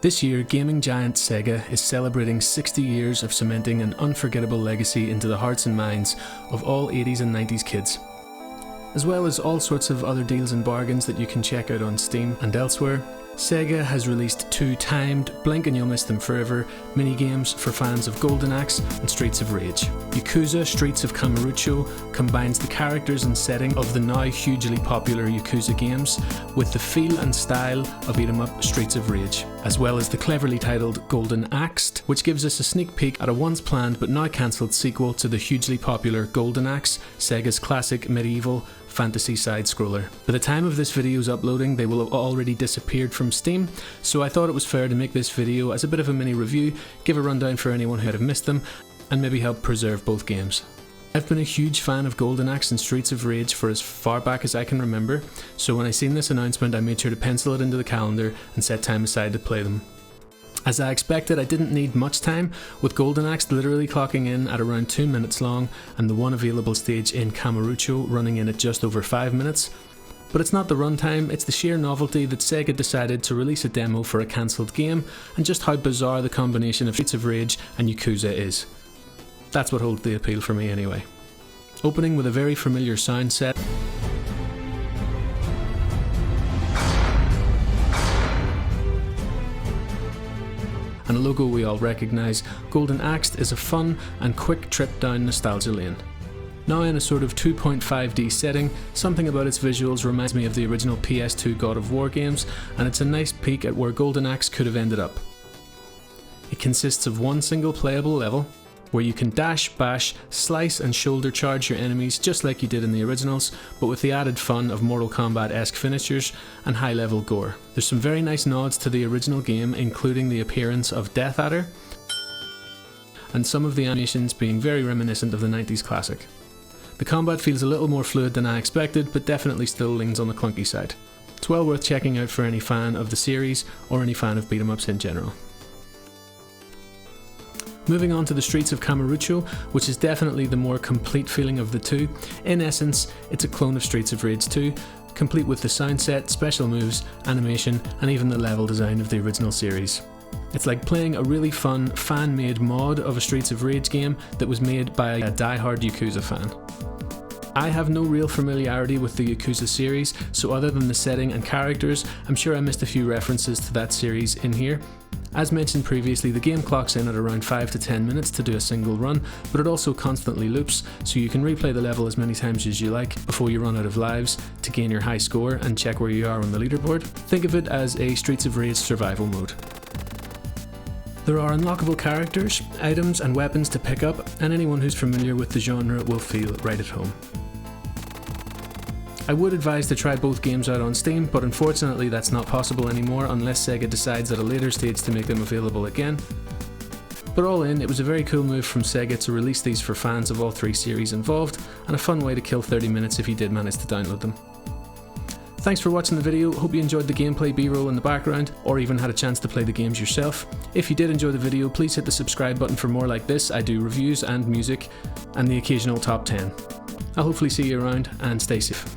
This year, gaming giant Sega is celebrating 60 years of cementing an unforgettable legacy into the hearts and minds of all 80s and 90s kids, as well as all sorts of other deals and bargains that you can check out on Steam and elsewhere. Sega has released 2 timed, blink and you'll miss them forever, minigames for fans of Golden Axe and Streets of Rage. Yakuza Streets of Kamurocho combines the characters and setting of the now hugely popular Yakuza games with the feel and style of beat-em-up Streets of Rage, as well as the cleverly titled Golden Axed, which gives us a sneak peek at a once planned but now cancelled sequel to the hugely popular Golden Axe, Sega's classic medieval fantasy side-scroller. By the time of this video's uploading, they will have already disappeared from Steam, so I thought it was fair to make this video as a bit of a mini review, give a rundown for anyone who had missed them, and maybe help preserve both games. I've been a huge fan of Golden Axe and Streets of Rage for as far back as I can remember, so when I seen this announcement I made sure to pencil it into the calendar and set time aside to play them. As I expected, I didn't need much time, with Golden Axe literally clocking in at around 2 minutes long and the one available stage in Kamurocho running in at just over 5 minutes. But it's not the runtime, it's the sheer novelty that Sega decided to release a demo for a cancelled game, and just how bizarre the combination of Streets of Rage and Yakuza is. That's what holds the appeal for me anyway. Opening with a very familiar sound set, and a logo we all recognise, Golden Axed is a fun and quick trip down nostalgia lane. Now in a sort of 2.5D setting, something about its visuals reminds me of the original PS2 God of War games, and it's a nice peek at where Golden Axe could have ended up. It consists of one single playable level, where you can dash, bash, slice and shoulder charge your enemies just like you did in the originals, but with the added fun of Mortal Kombat-esque finishers and high level gore. There's some very nice nods to the original game, including the appearance of Death Adder, and some of the animations being very reminiscent of the 90s classic. The combat feels a little more fluid than I expected, but definitely still leans on the clunky side. It's well worth checking out for any fan of the series, or any fan of beat-em-ups in general. Moving on to the Streets of Kamurocho, which is definitely the more complete feeling of the two. In essence, it's a clone of Streets of Rage 2, complete with the sound set, special moves, animation, and even the level design of the original series. It's like playing a really fun, fan-made mod of a Streets of Rage game that was made by a die-hard Yakuza fan. I have no real familiarity with the Yakuza series, so other than the setting and characters, I'm sure I missed a few references to that series in here. As mentioned previously, the game clocks in at around 5 to 10 minutes to do a single run, but it also constantly loops, so you can replay the level as many times as you like before you run out of lives to gain your high score and check where you are on the leaderboard. Think of it as a Streets of Rage survival mode. There are unlockable characters, items and weapons to pick up, and anyone who's familiar with the genre will feel right at home. I would advise to try both games out on Steam, but unfortunately that's not possible anymore unless Sega decides at a later stage to make them available again. But all in, it was a very cool move from Sega to release these for fans of all 3 series involved, and a fun way to kill 30 minutes if you did manage to download them. Thanks for watching the video, hope you enjoyed the gameplay B-roll in the background, or even had a chance to play the games yourself. If you did enjoy the video, please hit the subscribe button for more like this. I do reviews and music, and the occasional top 10. I'll hopefully see you around, and stay safe.